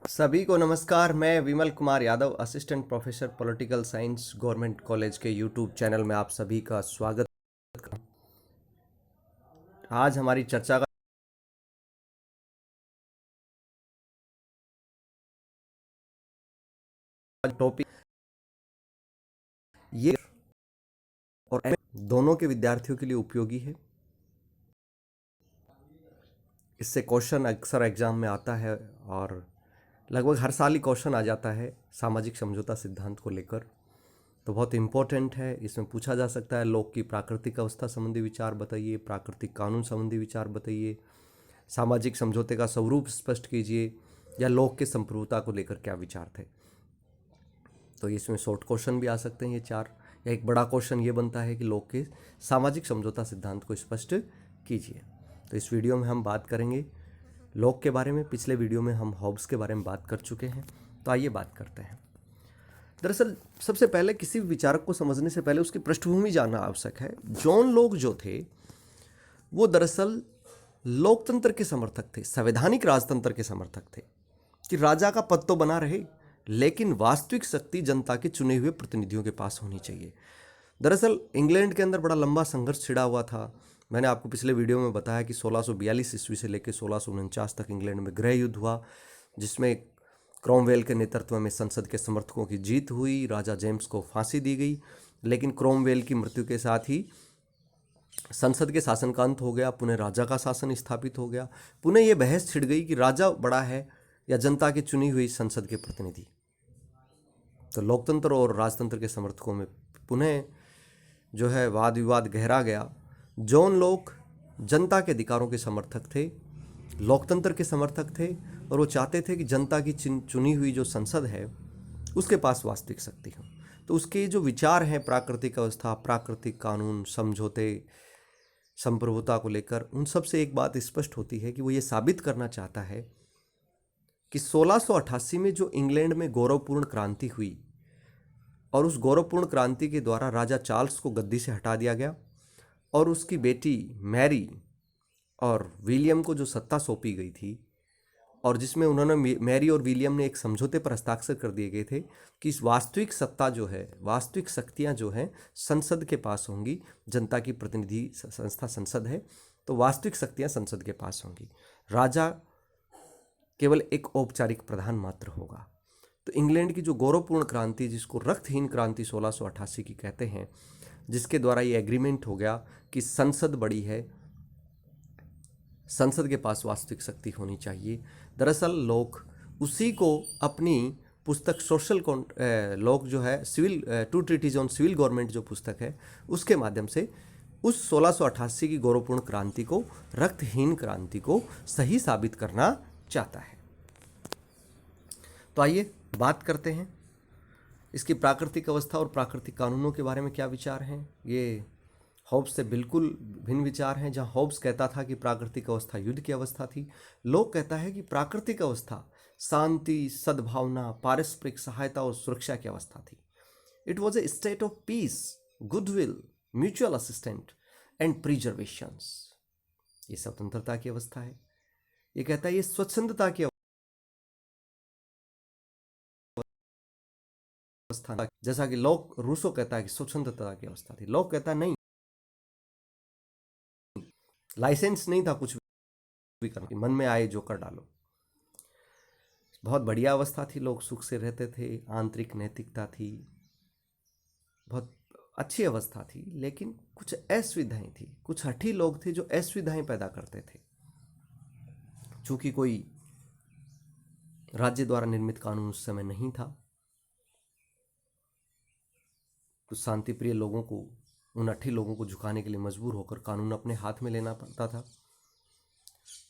सभी को नमस्कार। मैं Vimal Kumar Yadav, assistant professor political science, government college के यूट्यूब चैनल में आप सभी का स्वागत करता हूं। आज हमारी चर्चा का टॉपिक ये और दोनों के विद्यार्थियों के लिए उपयोगी है। इससे क्वेश्चन अक्सर एग्जाम में आता है और लगभग हर साल ही क्वेश्चन आ जाता है सामाजिक समझौता सिद्धांत को लेकर। तो बहुत इम्पोर्टेंट है। इसमें पूछा जा सकता है लोक की प्राकृतिक अवस्था संबंधी विचार बताइए, प्राकृतिक कानून संबंधी विचार बताइए, सामाजिक समझौते का स्वरूप स्पष्ट कीजिए, या लोक के संप्रभुता को लेकर क्या विचार थे। तो इसमें शॉर्ट क्वेश्चन भी आ सकते हैं ये चार, या एक बड़ा क्वेश्चन ये बनता है कि लोक के सामाजिक समझौता सिद्धांत को स्पष्ट कीजिए। तो इस वीडियो में हम बात करेंगे लोक के बारे में। पिछले वीडियो में हम हॉब्स के बारे में बात कर चुके हैं, तो आइए बात करते हैं। दरअसल सबसे पहले किसी भी विचारक को समझने से पहले उसकी पृष्ठभूमि जानना आवश्यक है। जॉन लोक जो थे वो दरअसल लोकतंत्र के समर्थक थे, संवैधानिक राजतंत्र के समर्थक थे, कि राजा का पद तो बना रहे लेकिन वास्तविक शक्ति जनता के चुने हुए प्रतिनिधियों के पास होनी चाहिए। दरअसल इंग्लैंड के अंदर बड़ा लंबा संघर्ष छिड़ा हुआ था। मैंने आपको पिछले वीडियो में बताया कि 1642 ईस्वी से लेकर 1649 तक इंग्लैंड में गृह युद्ध हुआ, जिसमें क्रोमवेल के नेतृत्व में संसद के समर्थकों की जीत हुई। राजा जेम्स को फांसी दी गई, लेकिन क्रोमवेल की मृत्यु के साथ ही संसद के शासन का अंत हो गया, पुनः राजा का शासन स्थापित हो गया। पुनः ये बहस छिड़ गई कि राजा बड़ा है या जनता की चुनी हुई संसद के प्रतिनिधि। तो लोकतंत्र और राजतंत्र के समर्थकों में पुनः जो है वाद विवाद गहरा गया। जॉन लोक जनता के अधिकारों के समर्थक थे, लोकतंत्र के समर्थक थे, और वो चाहते थे कि जनता की चुनी हुई जो संसद है उसके पास वास्तविक शक्ति हो। तो उसके जो विचार हैं प्राकृतिक अवस्था, प्राकृतिक कानून, समझौते, संप्रभुता को लेकर, उन सब से एक बात स्पष्ट होती है कि वो ये साबित करना चाहता है कि 1688 में जो इंग्लैंड में गौरवपूर्ण क्रांति हुई और उस गौरवपूर्ण क्रांति के द्वारा राजा चार्ल्स को गद्दी से हटा दिया गया और उसकी बेटी मैरी और विलियम को जो सत्ता सौंपी गई थी, और जिसमें उन्होंने मैरी और विलियम ने एक समझौते पर हस्ताक्षर कर दिए गए थे कि इस वास्तविक सत्ता जो है, वास्तविक शक्तियां जो हैं संसद के पास होंगी। जनता की प्रतिनिधि संस्था संसद है, तो वास्तविक शक्तियां संसद के पास होंगी। राजा केवल एक औपचारिक प्रधान मात्र होगा। तो इंग्लैंड की जो गौरवपूर्ण क्रांति, जिसको रक्तहीन क्रांति 1688 की कहते हैं, जिसके द्वारा ये एग्रीमेंट हो गया कि संसद बड़ी है, संसद के पास वास्तविक शक्ति होनी चाहिए। दरअसल लोग उसी को अपनी पुस्तक सोशल लोग जो है civil two treatises on civil government जो पुस्तक है, उसके माध्यम से उस 1688 की गौरवपूर्ण क्रांति को, रक्तहीन क्रांति को सही साबित करना चाहता है। तो आइए बात करते हैं इसकी प्राकृतिक अवस्था और प्राकृतिक कानूनों के बारे में क्या विचार हैं। ये हॉब्स से बिल्कुल भिन्न विचार हैं। जहां हॉब्स कहता था कि प्राकृतिक अवस्था युद्ध की अवस्था थी, लोग कहता है कि प्राकृतिक अवस्था शांति, सद्भावना, पारस्परिक सहायता और सुरक्षा की अवस्था थी। It was a state of peace, goodwill, mutual assistant and preservation. ये स्वतंत्रता की अवस्था है। ये कहता है ये स्वच्छंदता की अवस्था, जैसा कि लोग रूसो कहता है कि स्वच्छंदता की अवस्था थी। लोग कहता है नहीं, लाइसेंस नहीं था कुछ भी करना, मन में आए जो कर डालो। बहुत बढ़िया अवस्था थी, लोग सुख से रहते थे, आंतरिक नैतिकता थी, बहुत अच्छी अवस्था थी। लेकिन कुछ असुविधाएं थी, कुछ हठी लोग थे जो असुविधाएं पैदा करते थे। चूंकि कोई राज्य द्वारा निर्मित कानून उस समय नहीं था, कुछ शांतिप्रिय लोगों को, उन अठी लोगों को झुकाने के लिए मजबूर होकर कानून अपने हाथ में लेना पड़ता था।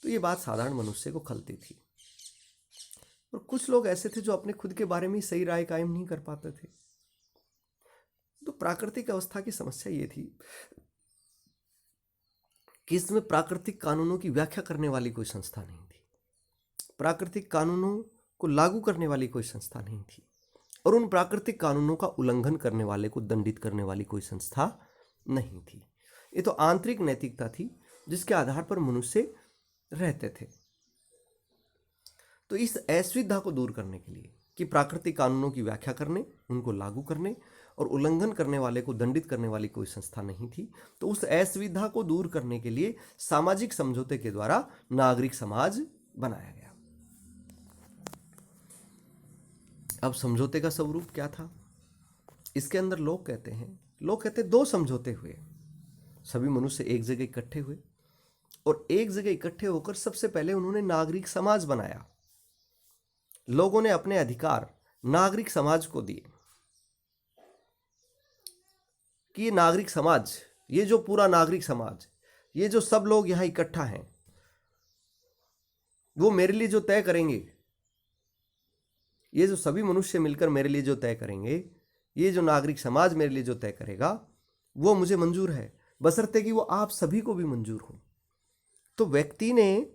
तो ये बात साधारण मनुष्य को खलती थी। और कुछ लोग ऐसे थे जो अपने खुद के बारे में सही राय कायम नहीं कर पाते थे। तो प्राकृतिक अवस्था की समस्या ये थी कि इसमें प्राकृतिक कानूनों की व्याख्या करने वाली कोई संस्था नहीं थी, प्राकृतिक कानूनों को लागू करने वाली कोई संस्था नहीं थी, और उन प्राकृतिक कानूनों का उल्लंघन करने वाले को दंडित करने वाली कोई संस्था नहीं थी। ये तो आंतरिक नैतिकता थी जिसके आधार पर मनुष्य रहते थे। तो इस असुविधा को दूर करने के लिए कि प्राकृतिक कानूनों की व्याख्या करने, उनको लागू करने और उल्लंघन करने वाले को दंडित करने वाली कोई संस्था नहीं थी, तो उस असुविधा को दूर करने के लिए सामाजिक समझौते के द्वारा नागरिक समाज बनाया गया। अब समझौते का स्वरूप क्या था? इसके अंदर लोग कहते दो समझौते हुए। सभी मनुष्य एक जगह इकट्ठे हुए और एक जगह इकट्ठे होकर सबसे पहले उन्होंने नागरिक समाज बनाया। लोगों ने अपने अधिकार नागरिक समाज को दिए कि ये नागरिक समाज, ये जो पूरा नागरिक समाज, ये जो सब लोग यहां इकट्ठा हैं, वो मेरे लिए जो तय करेंगे, ये जो सभी मनुष्य मिलकर मेरे लिए जो तय करेंगे, ये जो नागरिक समाज मेरे लिए जो तय करेगा, वो मुझे मंजूर है, बशर्ते कि वो आप सभी को भी मंजूर हो। तो व्यक्ति ने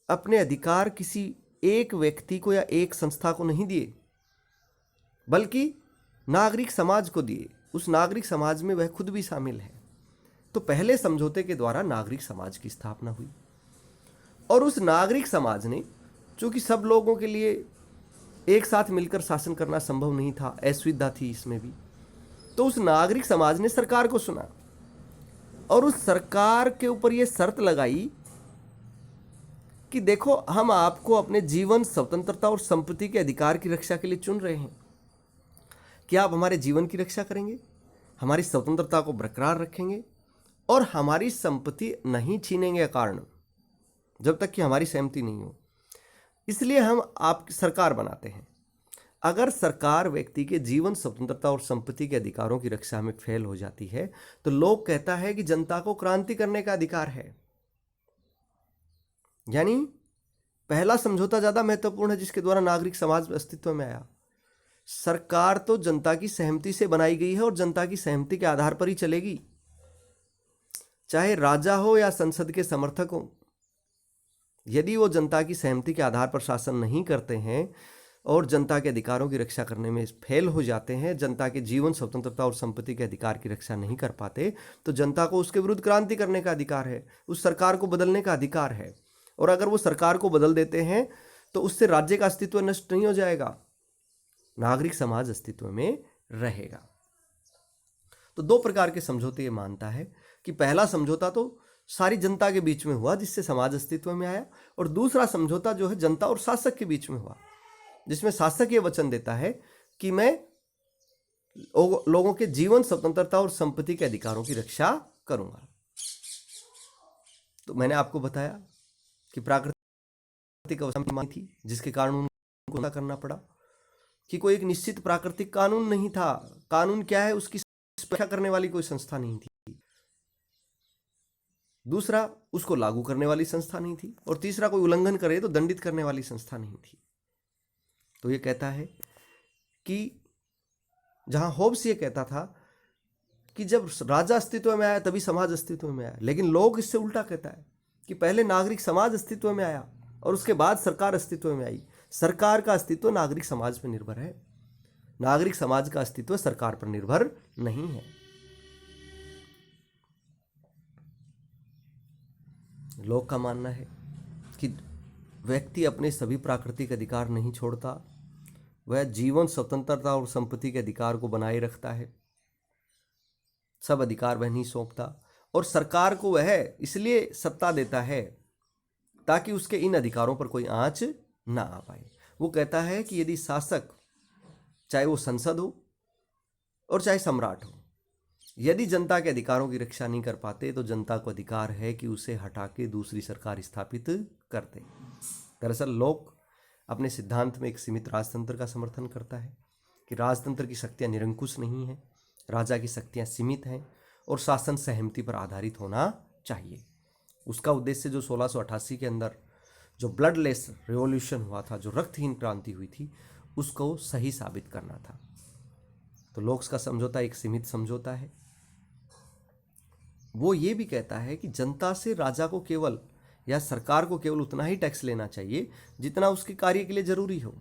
अपने अधिकार किसी एक व्यक्ति को या एक संस्था को नहीं दिए, बल्कि नागरिक समाज को दिए। उस नागरिक समाज में वह खुद भी शामिल है। तो पहले समझौते के द्वारा नागरिक समाज की स्थापना हुई और उस नागरिक समाज ने, चूंकि सब लोगों के लिए एक साथ मिलकर शासन करना संभव नहीं था, असुविधा थी इसमें भी, तो उस नागरिक समाज ने सरकार को सुना और उस सरकार के ऊपर यह शर्त लगाई कि देखो, हम आपको अपने जीवन, स्वतंत्रता और संपत्ति के अधिकार की रक्षा के लिए चुन रहे हैं। क्या आप हमारे जीवन की रक्षा करेंगे, हमारी स्वतंत्रता को बरकरार रखेंगे और हमारी संपत्ति नहीं छीनेंगे कारण, जब तक कि हमारी सहमति नहीं हो। इसलिए हम आप सरकार बनाते हैं। अगर सरकार व्यक्ति के जीवन, स्वतंत्रता और संपत्ति के अधिकारों की रक्षा में फेल हो जाती है, तो लोग कहता है कि जनता को क्रांति करने का अधिकार है। यानी पहला समझौता ज्यादा महत्वपूर्ण है, जिसके द्वारा नागरिक समाज अस्तित्व में आया। सरकार तो जनता की सहमति से बनाई गई है और जनता की सहमति के आधार पर ही चलेगी, चाहे राजा हो या संसद के समर्थक हो। यदि वो जनता की सहमति के आधार पर शासन नहीं करते हैं और जनता के अधिकारों की रक्षा करने में फेल हो जाते हैं, जनता के जीवन, स्वतंत्रता और संपत्ति के अधिकार की रक्षा नहीं कर पाते, तो जनता को उसके विरुद्ध क्रांति करने का अधिकार है, उस सरकार को बदलने का अधिकार है। और अगर वो सरकार को बदल देते हैं तो उससे राज्य का अस्तित्व नष्ट नहीं हो जाएगा, नागरिक समाज अस्तित्व में रहेगा। तो दो प्रकार के समझौते ये मानता है कि पहला समझौता तो सारी जनता के बीच में हुआ, जिससे समाज अस्तित्व में आया, और दूसरा समझौता जो है जनता और शासक के बीच में हुआ, जिसमें शासक ये वचन देता है कि मैं लोगों के जीवन, स्वतंत्रता और संपत्ति के अधिकारों की रक्षा करूंगा। तो मैंने आपको बताया कि प्राकृतिक अवस्था में थी, जिसके कारण उनको करना पड़ा, कि कोई एक निश्चित प्राकृतिक कानून नहीं था। कानून क्या है उसकी व्याख्या करने वाली कोई संस्था नहीं थी। दूसरा, उसको लागू करने वाली संस्था नहीं थी। और तीसरा, कोई उल्लंघन करे तो दंडित करने वाली संस्था नहीं थी। तो ये कहता है कि जहां होब्स ये कहता था कि जब राजा अस्तित्व में आया तभी समाज अस्तित्व में आया, लेकिन लोग इससे उल्टा कहता है कि पहले नागरिक समाज अस्तित्व में आया और उसके बाद सरकार अस्तित्व में आई। सरकार का अस्तित्व नागरिक समाज पर निर्भर है, नागरिक समाज का अस्तित्व सरकार पर निर्भर नहीं है। लोग का मानना है कि व्यक्ति अपने सभी प्राकृतिक अधिकार नहीं छोड़ता, वह जीवन, स्वतंत्रता और संपत्ति के अधिकार को बनाए रखता है। सब अधिकार वह नहीं सौंपता और सरकार को वह इसलिए सत्ता देता है ताकि उसके इन अधिकारों पर कोई आंच ना आ पाए। वो कहता है कि यदि शासक, चाहे वो संसद हो और चाहे सम्राट हो, यदि जनता के अधिकारों की रक्षा नहीं कर पाते तो जनता को अधिकार है कि उसे हटा के दूसरी सरकार स्थापित कर दे। दरअसल लोग अपने सिद्धांत में एक सीमित राजतंत्र का समर्थन करता है कि राजतंत्र की शक्तियां निरंकुश नहीं हैं, राजा की शक्तियां सीमित हैं और शासन सहमति पर आधारित होना चाहिए। उसका उद्देश्य जो 1688 के अंदर जो ब्लडलेस रिवॉल्यूशन हुआ था, जो रक्तहीन क्रांति हुई थी, उसको सही साबित करना था। तो लोक्स का समझौता एक सीमित समझौता है। वो ये भी कहता है कि जनता से राजा को केवल या सरकार को केवल उतना ही टैक्स लेना चाहिए जितना उसके कार्य के लिए जरूरी हो।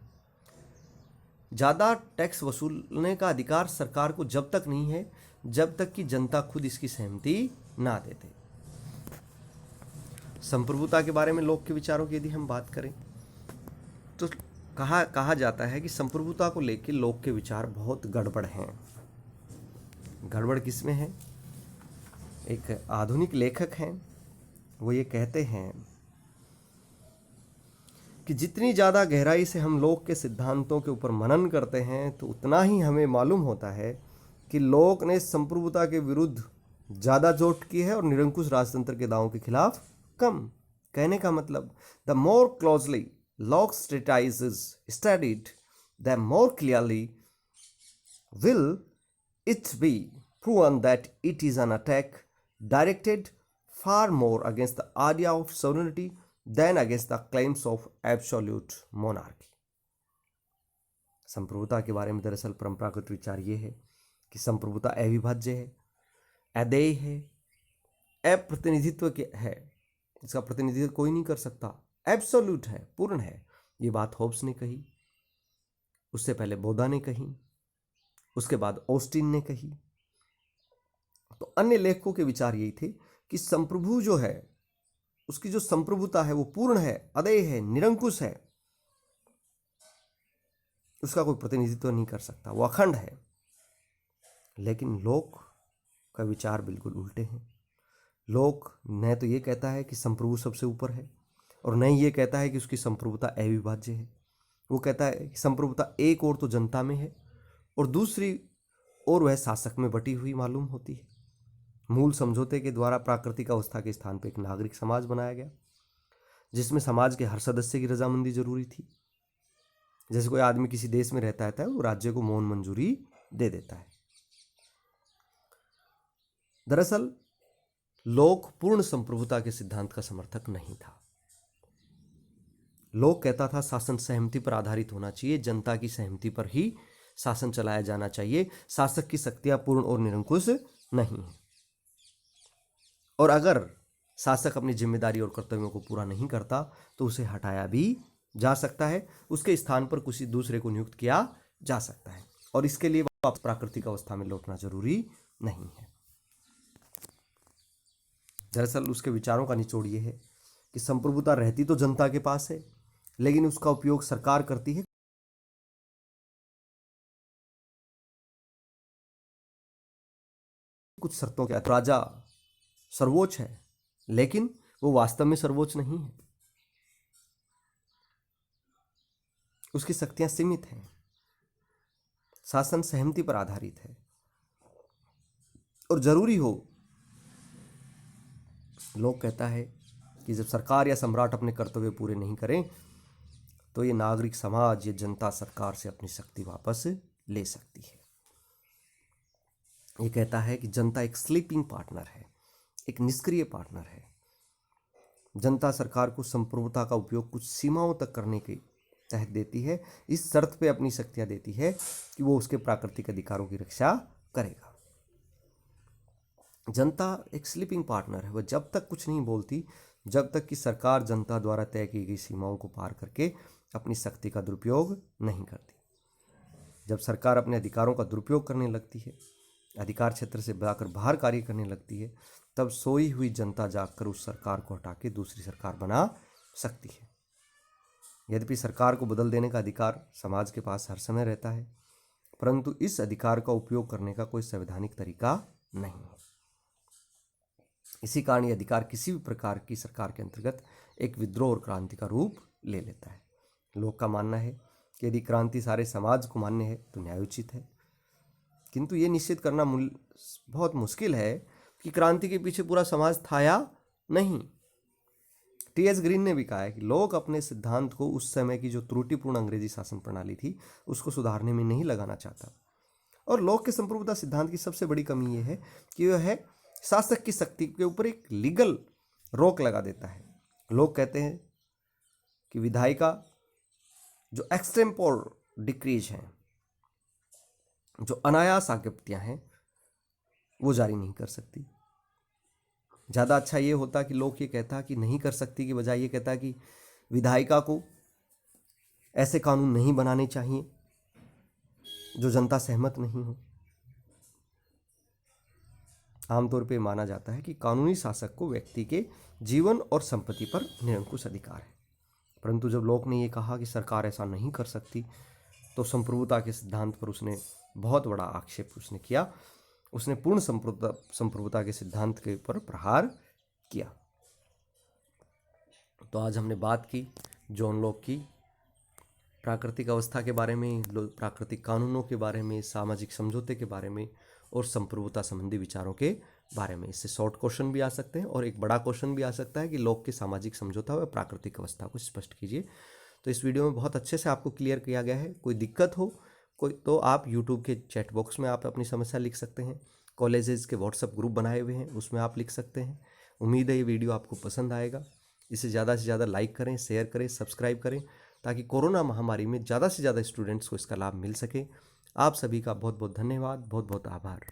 ज्यादा टैक्स वसूलने का अधिकार सरकार को जब तक नहीं है जब तक कि जनता खुद इसकी सहमति ना देते। संप्रभुता के बारे में लोग के विचारों की यदि हम बात करें तो कहा जाता है कि संप्रभुता को लेकर लोग के विचार बहुत गड़बड़ हैं। गड़बड़ किस में है? एक आधुनिक लेखक हैं, वो ये कहते हैं कि जितनी ज़्यादा गहराई से हम लोक के सिद्धांतों के ऊपर मनन करते हैं तो उतना ही हमें मालूम होता है कि लोक ने संप्रभुता के विरुद्ध ज़्यादा चोट की है और निरंकुश राजतंत्र के दावों के खिलाफ कम। कहने का मतलब, the more closely Locke treatises studied, the more clearly will it be proven that it is an attack directed far more against the idea of sovereignty than against the claims of absolute monarchy. संप्रभुता के बारे में दरअसल परंपरागत विचार ये है कि संप्रभुता अविभाज्य है, अदेय है, अप्रतिनिधित्व है, इसका प्रतिनिधित्व कोई नहीं कर सकता, एब्सोल्यूट है, पूर्ण है। ये बात होब्स ने कही, उससे पहले बोधा ने कही, उसके बाद ऑस्टिन ने कही। तो अन्य लेखकों के विचार यही थे कि संप्रभु जो है, उसकी जो संप्रभुता है वो पूर्ण है, अदेय है, निरंकुश है, उसका कोई प्रतिनिधित्व नहीं कर सकता, वो अखंड है। लेकिन लोक का विचार बिल्कुल उल्टे हैं। लोक न तो ये कहता है कि संप्रभु सबसे ऊपर है और न ही ये कहता है कि उसकी संप्रभुता अविभाज्य है। वो कहता है कि संप्रभुता एक ओर तो जनता में है और दूसरी ओर वह शासक में बटी हुई मालूम होती है। मूल समझौते के द्वारा प्राकृतिक अवस्था के स्थान पर एक नागरिक समाज बनाया गया, जिसमें समाज के हर सदस्य की रजामंदी जरूरी थी। जैसे कोई आदमी किसी देश में रहता है वो राज्य को मौन मंजूरी दे देता है। दरअसल लोक पूर्ण संप्रभुता के सिद्धांत का समर्थक नहीं था। लोक कहता था शासन सहमति पर आधारित होना चाहिए, जनता की सहमति पर ही शासन चलाया जाना चाहिए, शासक की शक्तियां पूर्ण और निरंकुश नहीं है, और अगर शासक अपनी जिम्मेदारी और कर्तव्यों को पूरा नहीं करता तो उसे हटाया भी जा सकता है, उसके स्थान पर किसी दूसरे को नियुक्त किया जा सकता है, और इसके लिए वापस प्राकृतिक अवस्था में लौटना जरूरी नहीं है। दरअसल उसके विचारों का निचोड़ ये है कि संप्रभुता रहती तो जनता के पास है, लेकिन उसका उपयोग सरकार करती है कुछ शर्तों के। राजा सर्वोच्च है, लेकिन वो वास्तव में सर्वोच्च नहीं है, उसकी शक्तियां सीमित हैं, शासन सहमति पर आधारित है, और जरूरी हो, लोग कहता है कि जब सरकार या सम्राट अपने कर्तव्य पूरे नहीं करें तो ये नागरिक समाज, ये जनता सरकार से अपनी शक्ति वापस ले सकती है। ये कहता है कि जनता एक स्लीपिंग पार्टनर है, एक निष्क्रिय पार्टनर है। जनता सरकार को संप्रभुता का उपयोग कुछ सीमाओं तक करने के तहत देती है, इस शर्त पे अपनी शक्तियां देती है कि वो उसके प्राकृतिक अधिकारों की रक्षा करेगा। जनता एक स्लीपिंग पार्टनर है, वह जब तक कुछ नहीं बोलती जब तक कि सरकार जनता द्वारा तय की गई सीमाओं को पार करके अपनी शक्ति का दुरुपयोग नहीं करती। जब सरकार अपने अधिकारों का दुरुपयोग करने लगती है, अधिकार क्षेत्र से जाकर बाहर कार्य करने लगती है, तब सोई हुई जनता जाकर उस सरकार को हटा के दूसरी सरकार बना सकती है। यद्यपि सरकार को बदल देने का अधिकार समाज के पास हर समय रहता है, परंतु इस अधिकार का उपयोग करने का कोई संवैधानिक तरीका नहीं है। इसी कारण यह अधिकार किसी भी प्रकार की सरकार के अंतर्गत एक विद्रोह और क्रांति का रूप ले लेता है। लोग का मानना है कि यदि क्रांति सारे समाज को मान्य है तो न्यायोचित है, किंतु ये निश्चित करना बहुत मुश्किल है कि क्रांति के पीछे पूरा समाज था या नहीं। टी.एस. ग्रीन ने भी कहा है कि लोग अपने सिद्धांत को उस समय की जो त्रुटिपूर्ण अंग्रेजी शासन प्रणाली थी उसको सुधारने में नहीं लगाना चाहता, और लोग के संप्रभुता सिद्धांत की सबसे बड़ी कमी यह है कि वह है शासक की शक्ति के ऊपर एक लीगल रोक लगा देता है। लोग कहते हैं कि विधायिका जो एक्सटेम्पोर डिक्रीज हैं, जो अनायास आज्ञप्तियां हैं, वो जारी नहीं कर सकती। ज़्यादा अच्छा ये होता कि लोग ये कहता कि नहीं कर सकती की बजाय ये कहता कि विधायिका को ऐसे कानून नहीं बनाने चाहिए जो जनता सहमत नहीं हो। आमतौर पे माना जाता है कि कानूनी शासक को व्यक्ति के जीवन और संपत्ति पर निरंकुश अधिकार है, परंतु जब लोक ने ये कहा कि सरकार ऐसा नहीं कर सकती, तो संप्रभुता के सिद्धांत पर उसने बहुत बड़ा आक्षेप उसने किया। उसने पूर्ण संप्रभुता के सिद्धांत के ऊपर प्रहार किया। तो आज हमने बात की जॉन लॉक की प्राकृतिक अवस्था के बारे में, प्राकृतिक कानूनों के बारे में, सामाजिक समझौते के बारे में और संप्रभुता संबंधी विचारों के बारे में। इससे शॉर्ट क्वेश्चन भी आ सकते हैं और एक बड़ा क्वेश्चन भी आ सकता है कि लॉक के सामाजिक समझौता व प्राकृतिक अवस्था को स्पष्ट कीजिए। तो इस वीडियो में बहुत अच्छे से आपको क्लियर किया गया है। कोई दिक्कत हो कोई तो आप यूट्यूब के चैट बॉक्स में आप अपनी समस्या लिख सकते हैं। कॉलेजेस के व्हाट्सएप ग्रुप बनाए हुए हैं, उसमें आप लिख सकते हैं। उम्मीद है ये वीडियो आपको पसंद आएगा। इसे ज़्यादा से ज़्यादा लाइक करें, शेयर करें, सब्सक्राइब करें, ताकि कोरोना महामारी में ज़्यादा से ज़्यादा स्टूडेंट्स को इसका लाभ मिल सके। आप सभी का बहुत बहुत धन्यवाद, बहुत बहुत आभार।